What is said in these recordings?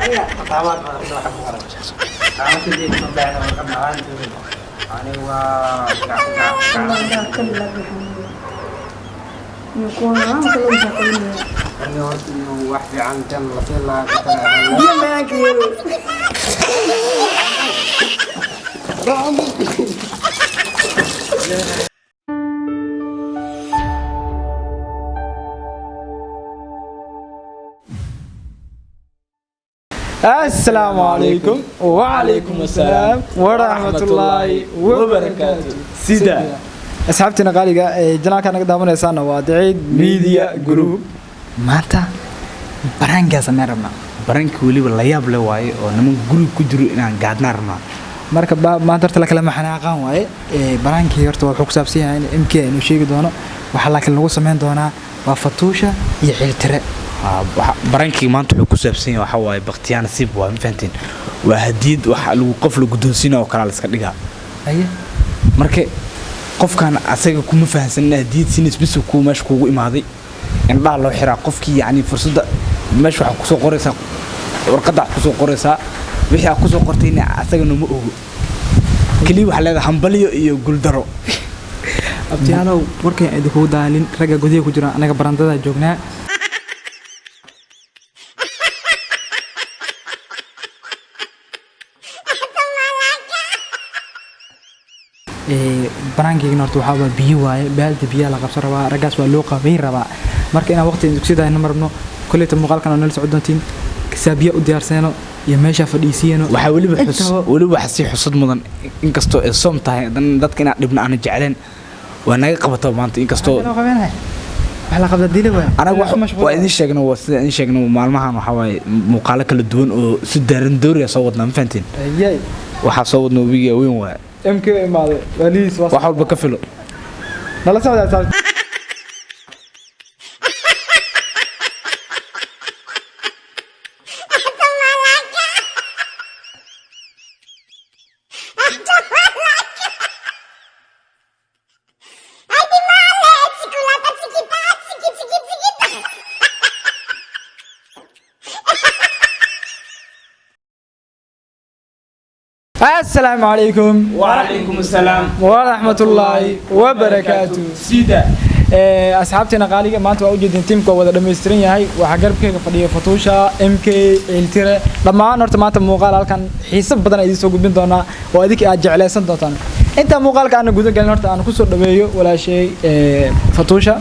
أنا طبعا أنا كذي صباح أنا كم عاني أنا الله كله يكون كلهم شكلهم أنا قلت إنه واحد عن جنة الله كتر يا ما كيلو السلام عليكم وعليكم السلام ورحمة الله وبركاته سيدا أصحابتنا قالوا جنا كان قدامنا إنسان وادعيد ميديا جروب maanta baraanka sameerna baraanka waliba la yaab leh waaye oo niman guri ku jiro inaan gaadna rabnaa marka maanta horta la kala maxanaaqan waaye baraankii horta wuxuu ku saabsan yahay in MK inuu sheegi doono waxa la kala lagu sameyn doonaa waa fatuusha iyo xiltire barankii maanta wuxuu ku saabsan yahay waxa waaye baqtiyaan nasiib waa infantin waa hadiyad waxa lagu qof lagu doonsiino oo kala la iska dhigaa aye marka qofkan asaga kuma fahansanaa hadiyad sinis bis ku meesh kugu imaaday in baa loo xiraa qofkii yani fursada meesh waxa ku soo qoraysa warqada ku soo qoraysa wixii aad ku soo qortayna asaga ma ogo kaliya waxa leedahay hambaliyo iyo guldaro abtiyaalow warkay ay ku daalin raga gudiga ku jira anaga barandada joognaa baraankiina horta waxa biyo waaye baaldi biyo la qabsan rabaa ragaas waa loo qabeyn rabaa marka inaan waqti dugsiga inaan marno kulleeta muuqaalkan oo nala socodontiin kisaabiya u diyaarsanayno iyo meesha fadhiisiyano waxa waliba xasi xusad mudan in kasto ay som tahay dadka inaan dhibna aan jecleen waa naga qabato maanta in kasto waxa la qabda dilay waa anaga waa idin sheegno waa sida idin sheegno maalmahan waxa waaye muuqaalo kala duwan oo si daaran dooriya soo wadnaa ma fahantiin waxa soo wadno wiiga weyn waa MK imaade waliis wax walba ka filo nala socdaa السلام عليكم وعليكم السلام ورحمة الله وبركاته سيدا أصحابتنا قالوا ما أنتوا أوجدين تيمكم وده دمسترين هاي وحجرب كيف فديه فتوشة MK إلترا لما نرت ما تموقع كان حسب بدنا يدي سوق بنتنا وأديك أجعل سنتنا أنت موقع كأنه جودة قال نرت أنا كسر دبيو ولا شيء فتوشة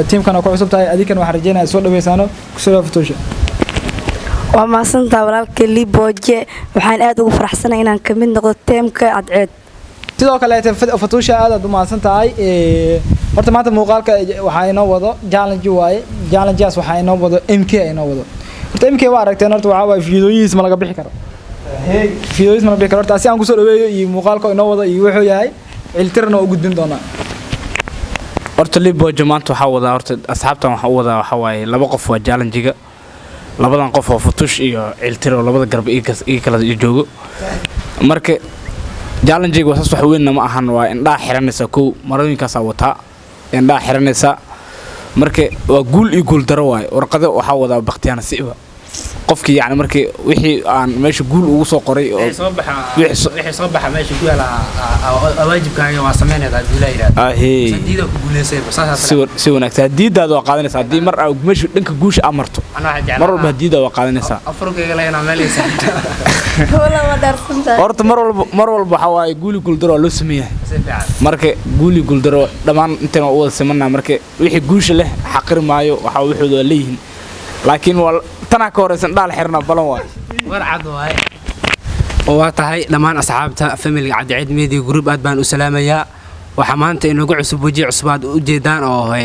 تيم كانوا كويس بتاعي أديك أنا وحرجينا سوق دبيو سانو كسر فتوشة وما سنت walaalkii Liboje waxaan aad ugu faraxsanahay inaan ka mid noqdo teamka cadceed sidoo kale fatuusha aad u maasan tahay horta maanta muuqaalka waxa inoo wado challenge waaye challenges waxa inoo wado MK inoo wado horta MK waa aragteen horta waxa waa fiidooyihiis ma laga bixi karo fiidooyihiis ma laga bixi karo horta si aan ku soo dhaweeyo iyo muuqaalka inoo wado iyo wuxuu yahay ciltirna u gudbin doona horta Liboje maanta waxa wada horta asxaabtan waxa wada waxa waaye laba qof waa challenge-ga labadan qof oo fatuush iyo ciltiro labada garab ee kala joogo marka challenge-ga wasaas wax weyn ma ahan waa indhaa xiranaysa ko marooyinkaas wata indhaa xiranaysa marka waa guul iyo guul daro waay warqado waxa wada baqtiyana siiba qofkii yani markii wixii aan meesha guul ugu soo qoray oo wixii soo baxa meesha ku yaala waajibkaaga waa sameynayda guulay yiraahdo sadiida ku guuleysay si wanaagsan diidaada waa qaadanaysaa hadii mar aad meesha dhanka guusha amarto mar walba diidaada waa qaadanaysaa afurkayga leena meelaysa wala ma darsantaa horta mar walba waxa waaye guuli guul daro loo sameeyaa marka guuli guul daro dhamaan intaan wada sameynaa marka wixii guusha leh xaqir maayo waxa wuxuu leeyahay laakiin tana ka horeysan dhaal xirna balan waa warcad waay oo waa tahay dhamaan asxaabta family cadceed media group aad baan u salaamayaa waxa maanta inagu cusub wajic cusub aad u jeedaan oo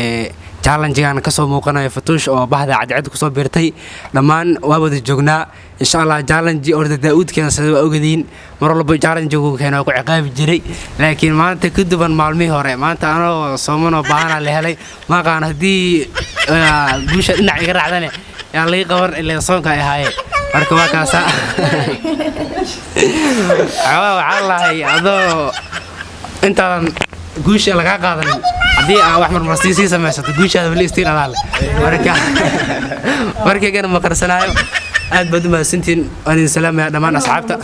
challenge-gan ka soo muuqanayo fatuush oo bahda cadceed ku soo biirtay dhamaan waa wada joognaa insha Allah challenge orda Daawudkeena sida waa ogadeen mar walba challenge-gu keena ku ciqaabi jiray laakiin maanta ka duwan maalmihii hore maanta anoo soomano baana la helay ma qaan hadii guusha dhinac iga raacdane yaa la qaban ilaa soonka ay haayeen marka waa kaasa waxa lahay adoo intaan guusha laga qaadan hadii aan wax marmarsiisi samaysato guushaada wali istiin adaal marka kana ma qarsanaayo aad baad u mahadsantihiin waan idin salaamayaa dhammaan asxaabta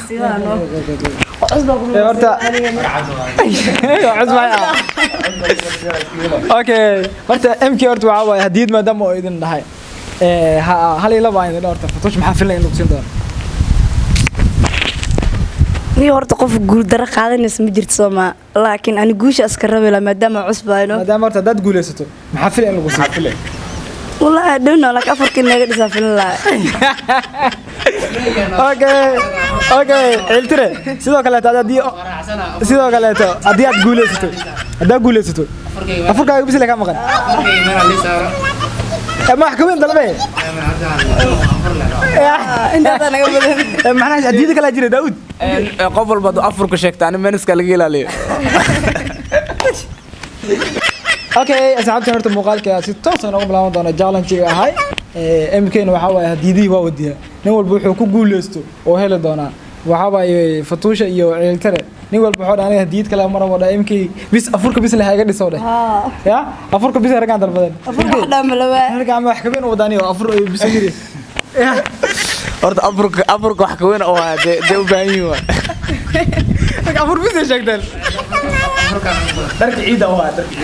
horta okay horta MK horta waxa waaye hadiyad maadaama oo idin dhahay hal ila baan idin horta fatuush maxaa filan inuu siin doono ni horta qof guul dara qaadanaysa ma jirto Soomaa laakiin ani guusha aska rabela maadaama cusbayno maadaama horta dad guuleysato maxaa filan inuu siin filan والله I don't know like أفكر إني قاعد أسافر الله okay الترى سيدو كلا تادي سيدو كلا تادي أتقولي ستو أدا قولي ستو أفرق أيوب بس لك أما كان ما حكمين طلبين أنت أنا قبل معنا أديك كلا جري داود قبل بدو أفرق شكت أنا منس كالجيل عليه okay asxaabta horta muuqaalka si toos ah ugu bilaaban doona challenge-ga ahay MK waxa waaye hadiyadii waa wadiya nin walba wuxuu ku guuleysto oo heli doona waxa waaye fatuusha iyo ceeltare nin walba wuxuu dhaanay hadiyad kale mar wada MK bis afurka bis la haga dhiso dheh ya afurka bis ragaan dalbadan أفرق دام لوا ragaan wax ka weyn oo wadaani oo afur bis yiri horta afurka wax ka weyn oo de u baahan yihiin afur bis sheegdal darka ciida waa darka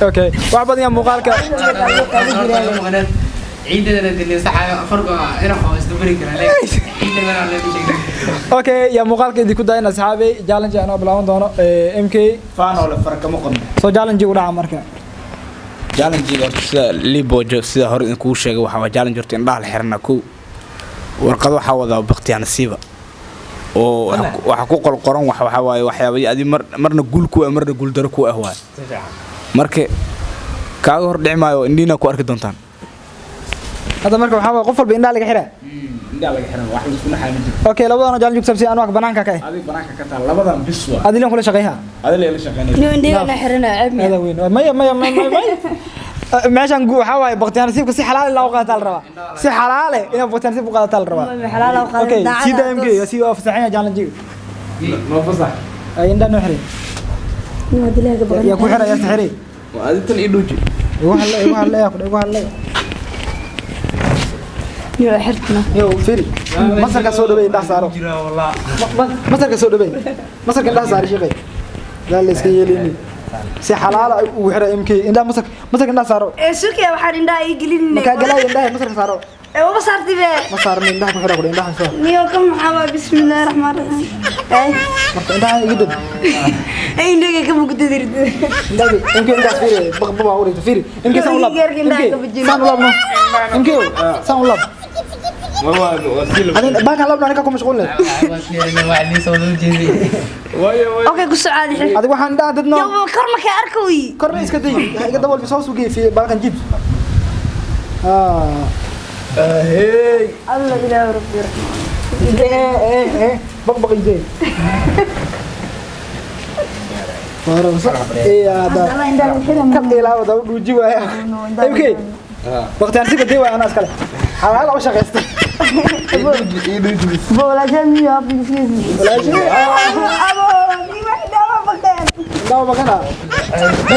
okay wax badan ya muuqaalka ciidana dilay saxayo farqo ina xoosto bari kara ciidana la sheegay okay ya muuqaalka idinku daayna asxaabay challenge aan bilaaban doono MK faan oo la farka ma qodno soo challenge u dhaca marka challenge sida libojo sida hore in ku sheegay waxa challenge horta indhaha la xirna ku warqad waxa wada baqtiyan nasiiba oo waxa ku qoran waxa waaye waxyaabo adi marna guul ku marna guul daro ku ah waay marka kaaga hor dhicmaayo indina ku arki doontaan hada marka waxa qof walba indhaha laga xiraa indhaha laga xiraa wax isku naxay okay labadana challenge ku sabsi aan wax banaanka ka adi banaanka ka taa labadan bis waa adi leen kula shaqeeyaa adi leen la shaqeynaa نو إندي أنا حرنا عبنا هذا وين ما meeshan waxa waaye baqtiyan nasiibka si xalaal loo qaataa la rabaa si xalaal ah in baqtiyan nasiib qaataa la rabaa حلال أو خالد okay sida MK si oo fasaxina challenge ma fasax ay indha no xiray نو دلها قبل ya ku xiray ya xiray waa adi tan idhuuji waxa la نو حرتنا yo firi masarka soo dhaweey indha saaro jira wallah masarka soo dhaweey masarka indha saaro shaqay la la iska yeelini si xalaal ah u xiray MK indha masarka indha saaro سوكي waxaan indhaha ii gelin marka galay indhaha masarka saaro وما صارت به ma saarna indhaha ku xiray indhaha soo نيو كم حوا بسم الله الرحمن الرحيم اي marka indhaha iga dad اي indhaha كم ku didirid indhaha MK indhaha firi baqba waa urita firi MK san ulab san ulab no MK san ulab adin baakan labna aniga ku mashquul leh اوكي كسو عادي حل adiga waxaan indhaha dadno يا كرمك اركوي korna iska day iga dabal bisoo suugay fi baakan jib hey الله إله ربي رحمه baqbaq idee farasa ee ada الله indhaha xiran ka ilaawo dab dhuuji waaya MK waqti aan si gaday waa ana askale xalaal oo shaqeystay ولا جميع ابي سيسي wala shay ابو دي واحده ما بقى daw magana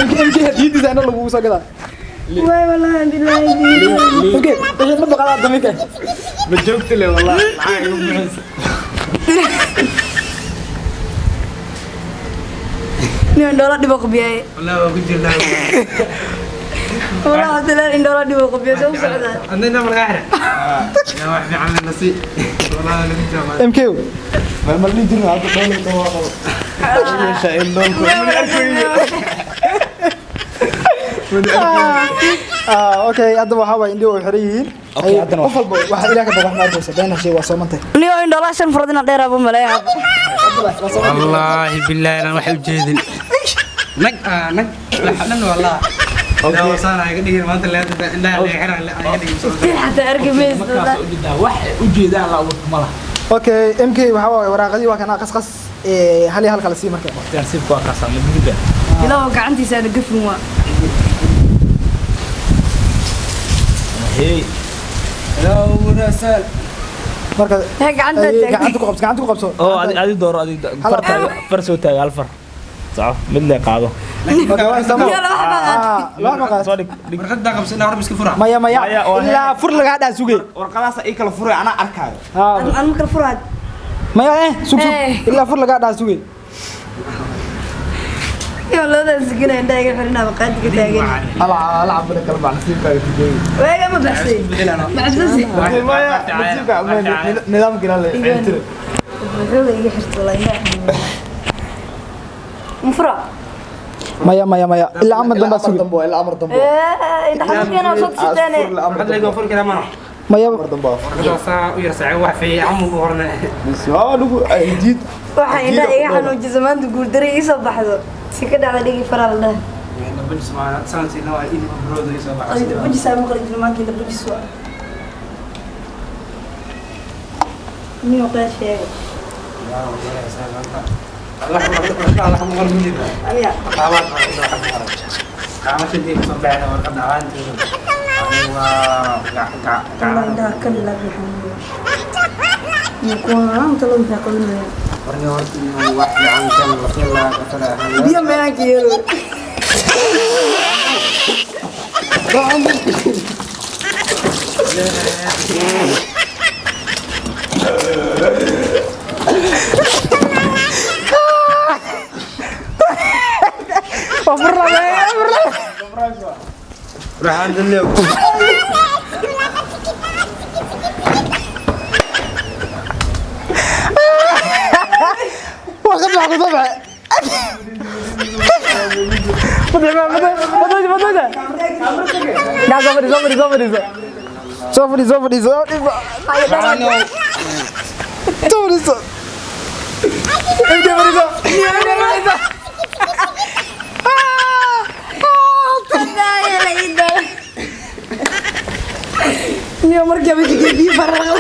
MK hadiyadiisa ana lagu soo gadaa واي والله بالله MK wixii ma baqala damika ma joogta le wallahi maxaa igu bixis نيو دولا دبا قبياي والله waa ku jirnaa والله دلال ان دولا دبا قبياي سو سعدا عندنا من غيره يا واحد في عمل نصيب والله انا كنت جامع MK ma li jirin hada dawla tawaaqo yeesha in doolku okay hadda waxa way indhihi oo xiran yihiin Okay, haddana qof walba waxa ilaaha ka baqan maarkaysa been shay waa soomantay نيو ان دولا شن فردنا دheer ابو مليا والله بالله انا واحد وجهدن نق نق لا حدن والله لا وصانا iga dhigin maanta leedahay indhaha la xiran la iga dhigin حتى اركب ميز wax u jeedaan la wad ma laha okay MK waxa way waraaqadii waa kana qasqas hal iyo hal kala sii marka waqtiyan sibku waa kaasa ma gudba لا gacantiisa aad gafin waa hey لو رسال marka هي gacanta ku qabso oo adi dooro adi farta far soo taag hal far sax mid la qaado لا ما قاس warqadda qabsana hor iska fura مايا إلا فر لك هذا سوقي warqadaas ay kala furay ana arkaayo أنا ممكن فراد مايا سوق إلا فر لك هذا سوقي يا الله ده سكينة عندك فرنا بقعد كتاجين alعب بدك اربع نسيبك في ويا ما بحسي بحسي مايا نسيبك نظام كده انتر هذا يجي حرت والله مفرع مايا إلا عم الدم سوقي دمبو الا امر دمبو إيه حسيت أنا صوت ثاني warqadda laga fur kara ma مايا دمبو warqadda saa u yarsaay wax fiican amu horna بس اه لو جديد waxay inta iga xanuuji zamaantu guurdaray ii soo baxdo si ka dhacda dhigi faral leh bajis ma sanadina waa in broodo isoo ay baxay bujis aan maqlay maanta inta bujis waa niyo qeeshay الله مغر من ذا aniga قاوات ما يسوي حق مرة قاوات شديد صوب بعنا ورقد عوان تقول Allah inta kan la bixin ni ko aan talo inta ko ni ورني ورد واحد عن كان لقي الله قتل biyo ma aan kiyo راح عند اليوم واخد معك طبعا لا صفري niyo markii ay jigay biyo faral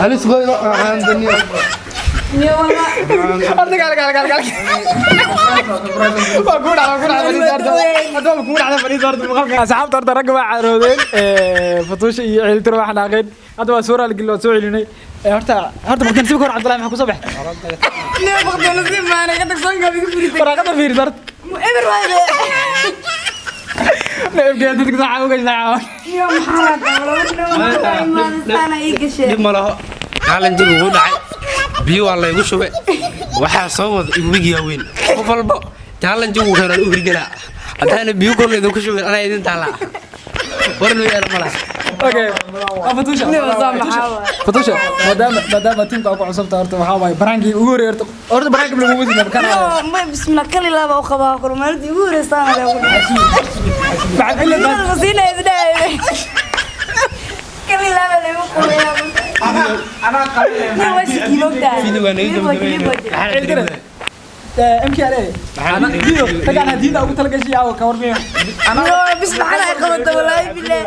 هل سوي عند النيو niyo wala asxaabta horta ragga waa caroodeen fatuusha iyo ciiltiro waxaan aqeen hadda waa suura lagil waa soo celinay horta markaan sibka hor Cabdullaahi maxaa ku soo baxay niyo baqdana si maana ka tagsan ka bigu furitay waraaqada fiiri dart eber waaye neefkii dadka saxa uga shaqaa niyo maxaa la ana ii gashay dib ma laho caalanjigu wuu dhacay biyo waa laygu shubay waxaa soo wada igwigiya weyn qof walbo caalanjigu heeraan u hirgelaa haddaana biyo korna idinku shubin anaa idin taala warna yeelo ma laha okay fatuusha fatuusha maadaama tiimka ku cusubta horta waxaa waaye barankii ugu horeeyay horta barankii lagu wadi kana ma bismillah kali laba oo qabaa kormeertii ugu horeysaan la ugu بعد إلا dhacay siina isdhaay kali laba la ugu qoreeyaa انا niyo waa shiki mogtaa Video waa naga gabagabay. امكي عليه انا فيديو تقعد هدينا او تلقى شيء او كور مية niyo bismillah ana qabata wallahi billah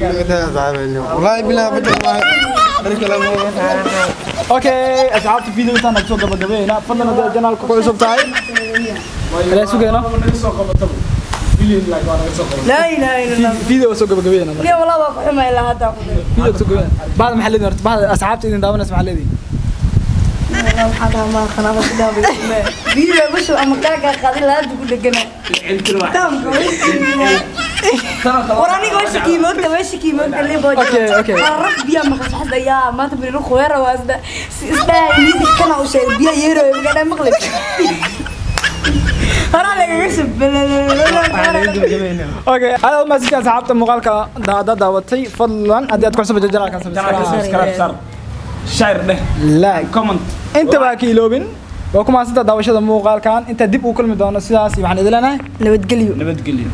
والله بالله بدل اوكي اصحاب الفيديو تاعنا سو غبغبينا فضلنا هذا القناه كل عصب تاعي لا سوقنا لا اله الا الله فيديو سو غبغبينا niyo wala waa ku xumay la hada فيديو سو غبغبينا بعد محلدين بعد اصحابتي إذن داونا اسمع محلدين waxaa ma khanaaba ku dhaabay biyo busho ama kaaga qadin la aad ugu dhagana war aniga waa shiki moogta libojo Okay. raf biyo ma khasxada yaa maanta biro khoyra waasda isdaa mid kana u sheeg biyo yeero magana maqlay hara laga shabelay اوكي هذا ما سكان اصحابته مقالك داوتي فضلا ادي ادكو سبجه جنالك سبسكرايب شير ده لا كومنت انت باكي لوبين وكما سنت داوشada muuqaalkan inta dib u kulmi doono sidaas waxaan idin leenahay nabadgelyo نبت قليل